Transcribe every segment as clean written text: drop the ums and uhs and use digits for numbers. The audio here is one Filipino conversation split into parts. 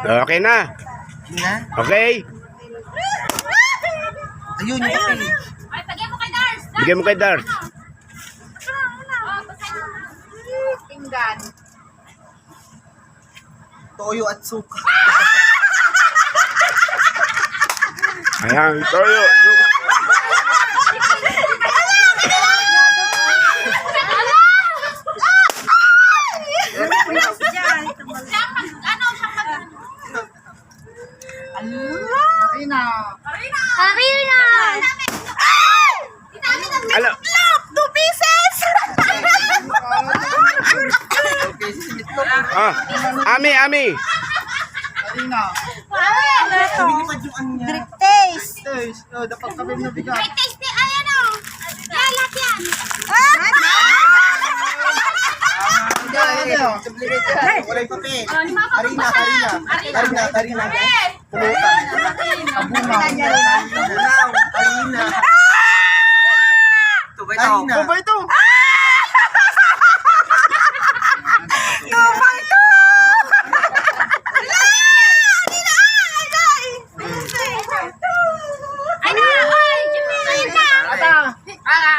Okay na. Okay. Ayun yung kape. Ay, pagyan mo kay Dars. Bigyan mo kay Dars. Pinggan. Toyo at suka. Ayan, toyo. Karina! Ano? 2 pieces! Ah, Ami. Lumilipad yung ano niya. Drip taste! Taste. Oh, dapat kami na bigat. May taste ni ayan o! Lalak yan! Wala yung papel. Harina. Pulutan. Harina. Tubay ito. Ay na! Ay! Jimmy!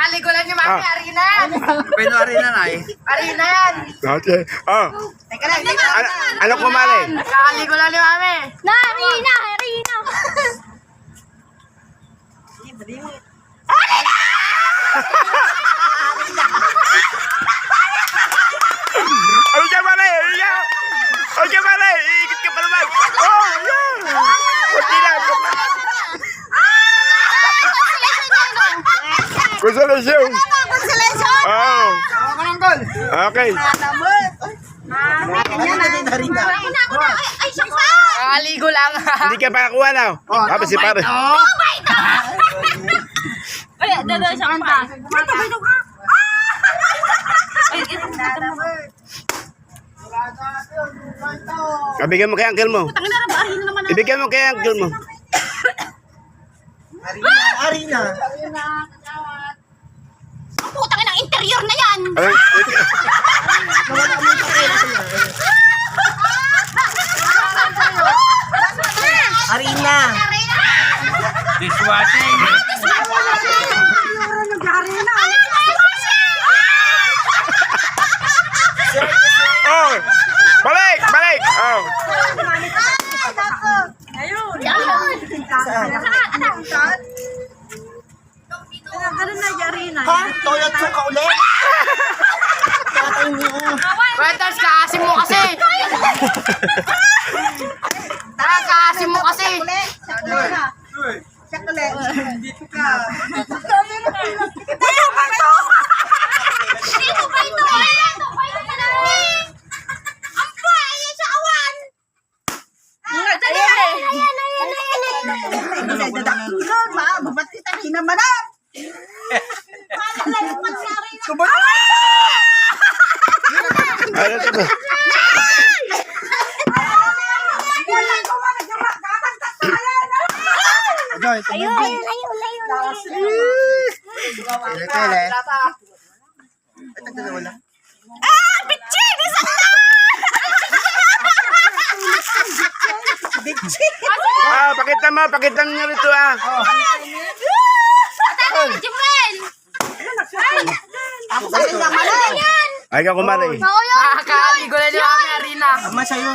Aligo lang ni Mami, Arina. Pero harina na eh. Arina yan. Okay. Oh. Teka lang, Ano kumali? Aligo lang ni Mami. Narina! Ano ka mali? Ano ka mali? Ikot ka pa naman. Oh, yeah. Kunti lang. Consolation. Oh. Okay. Harina. Ay, saksa! Aligo lang. Hindi ka pa nakuha na. Tapos si pare. Ay, dada siya kanta. May tubay ka! Ibigyan mo kay uncle mo. Ibigyan mo kay uncle mo. Harina. Ang putang ng interior na yan! Ano? Harina. Dishwashing. Oh. Balik. Oh. Ha? Toyo at suka ulit? Tatay niyo. Kwentas, kaasim mo kasi. Tara, kaasim mo kasi. Dito ka. Dito ba ito? Dito ba ito na namin? Ang buhay! Ayan sa awan! Ano to ba? Kele. Dalawa lang. Pakita niyo rito ah. Jumel! Ay ka kumari. Kakaligo lang ni Mami, Arina. Ama sa'yo.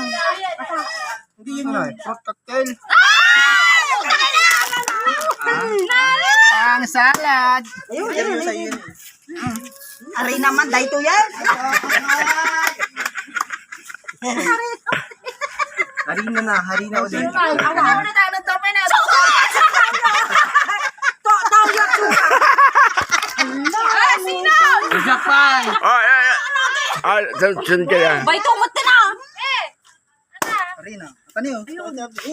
Hindi yun yun. Fruit cocktail. Ang salad. Ayun sa'yo yun. Ari naman, dahil ito yan. Harina ulit. Oh, sunod ka yan. Bay, tumot ka na! Harina. Ano yun?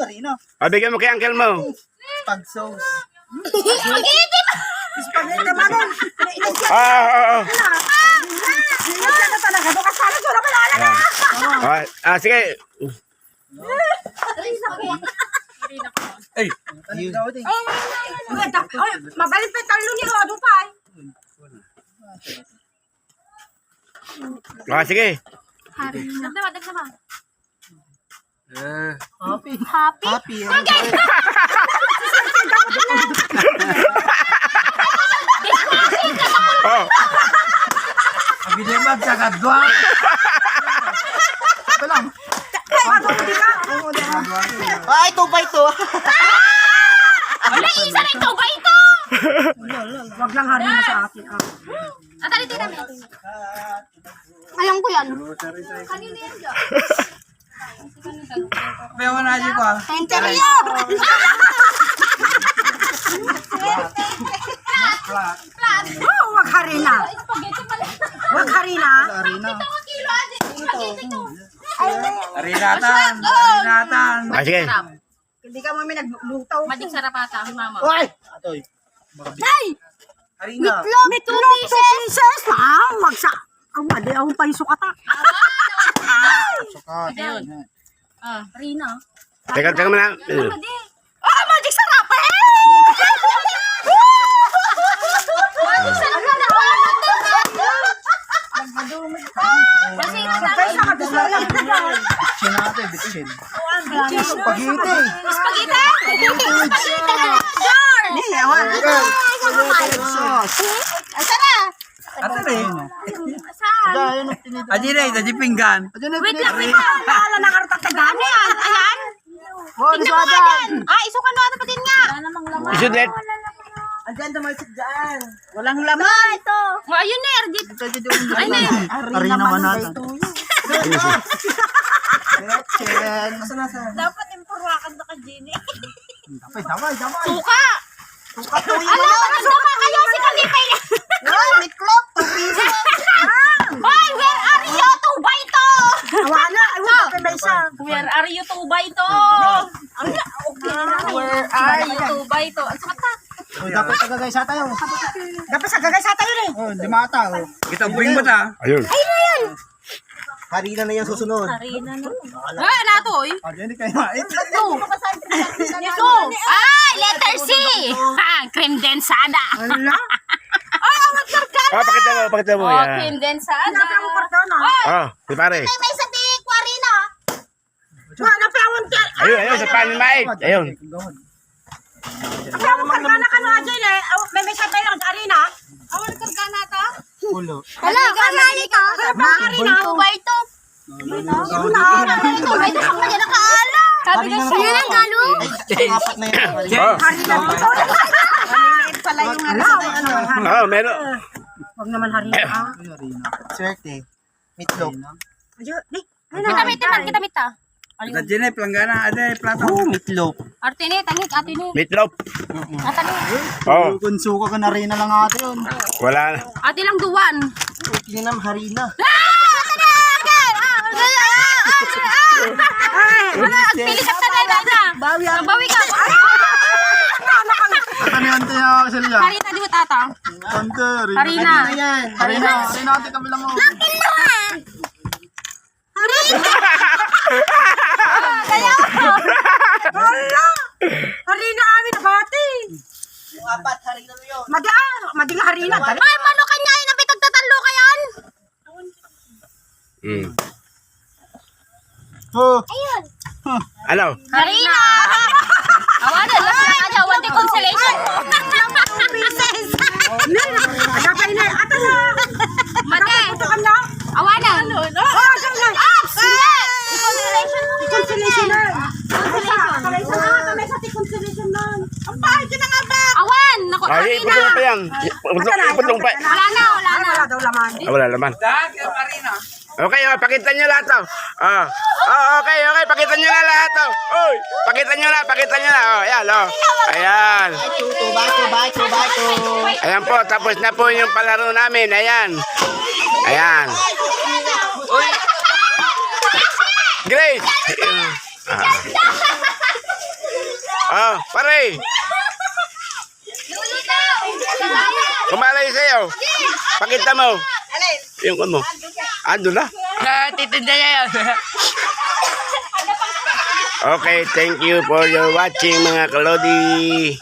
Harina. Bigyan mo kay uncle mo. Spag sauce. Mag-iitip! Spaghetti naman nun. Yan na talaga. Doon kasala ko na malala na. Sige. Ay. Ayun. Mabalit pa yung talo ni Rodo pa. Sige. Dagdaman. Happy. Happy? Happy. Oh. Pagidemag sa kadwa. Ito lang. Ay, 2 by 2. Wala, isa na ito ba ito? Wag lang Harina sa akin. Ang dali din namin. Ayang ko yan. Kanina yan dyan. Pero na ko ah. Interior! Oh, wag Harina. Spaghetti pala. Wag Harina. Arena. Ito ang kilo, Adi. Spaghetti to. Arinatan. Arinatan. Ah, sige. Hindi ka mami naglutaw. Madik sarap ata ang mama. Oy! Atoy. Hey! Arena. Meatloaf 2 pieces. Ah, wag sa. Ang mali akong paiso kata. Sukat. Ah, Rina. Teka muna. Ah, magic sarap eh! Madik sarap na kasi Kaysa ka doon lang. Bitchin natin, bitchin. Spaghetti. Spaghetti! Sure! Hindi, awan. Asa na? Ate rin. Saan? Adi rin, adi pinggan. Wait lang, wait lang. Wala na kartak ka dami. Ayan, ayan. Oh, Tingnan mo nga dyan. Ah, isukan mo ata patin nga. Wala namang laman. Isudlet. Andyan dumalsik dyan. Walang laman. Ito. Oh, ayun na, Erdit. Ay, na yun. Arena naman natin. Bitchin. Dapat impurwakan na ka, Jenny. Damay. Suka! Ano, maganda ka kayo si Kalipay. Meatloaf, 2 pieces. Hoy, where are you? Tubay to! Wala. Ay, wala ka na isa. Where are you? Tubay to! Where are you? Tubay to. Ang sakit na. Dapat tagagaysa tayo. Dapat sa gagay sa tayo eh. Oh, di mata. Kita bring mo ta. Ayun. Harina na yung susunod. Harina na. Wala na to, eh. Hindi kayo mait. Ito. Ah, letter C. Ha, cream densada. Wala. Pakita mo. Oh, Yan. cream densada. Hanapin ang kartona. Oh, si pare. May sabi, Quarina. Hanapin ang Ayun, sa panin mait. Ayun. Hanapin ang kartona ka na dyan eh. May sabay lang sa Harina. Awal karga na to? Pulo. Hala, kamali ka. Harina. Tubay to. Tubay to. Ang kanya nakaala. Sabi na siya lang galo. Apat na yan. Oh. Harina. Pala yung Oh, meron. Wag naman Harina. Swerte. Meatloaf. Kita mita. Nandiyan na planggana. Ada plato. Meatloaf. Artini, tangik, atini. Meatloaf. Atani. Oh, Kung suka ka na rin na lang ate yun. wala na. Ati lang duwan. Tinam harina. Pilis at na. Bawi ka. Ano yan tayo Celia? Harina di tata. Tante. Harina. Harina ate kami lang mo. Harina amin bati. Apat harina na yun. Mading Harina. Dali. Ay, mano kanya yun ang pitagtatalo ka yan? Oh. Ayun. Ano? Harina. Awanan, mas na kanya. One consolation. Princess. Hanapin na. Ato na. Mate. Ito ka na. Awanan. Oh, saan na? Ups! Consolation. Consolation na. Consolation. May sa consolation na. Ang pahit yun na nga ba? Awan. Naku, Ay, Harina. iputong pa yan. Iputong pa. Wala na. Wala daw laman. Ah, wala naman. Okay, pakita nyo lahat to. Okay, pakita nyo na lahat to. Uy, pakita nyo na. Oh, ayan, oh. Ayan. Ayan po, tapos na po yung palaro namin. Ayan. Uy. Grace. Pare. Kumalay sa'yo. Pakita mo. Yung mo. Ando na. Titinda niya yan. Okay, thank you for your watching mga kalodi.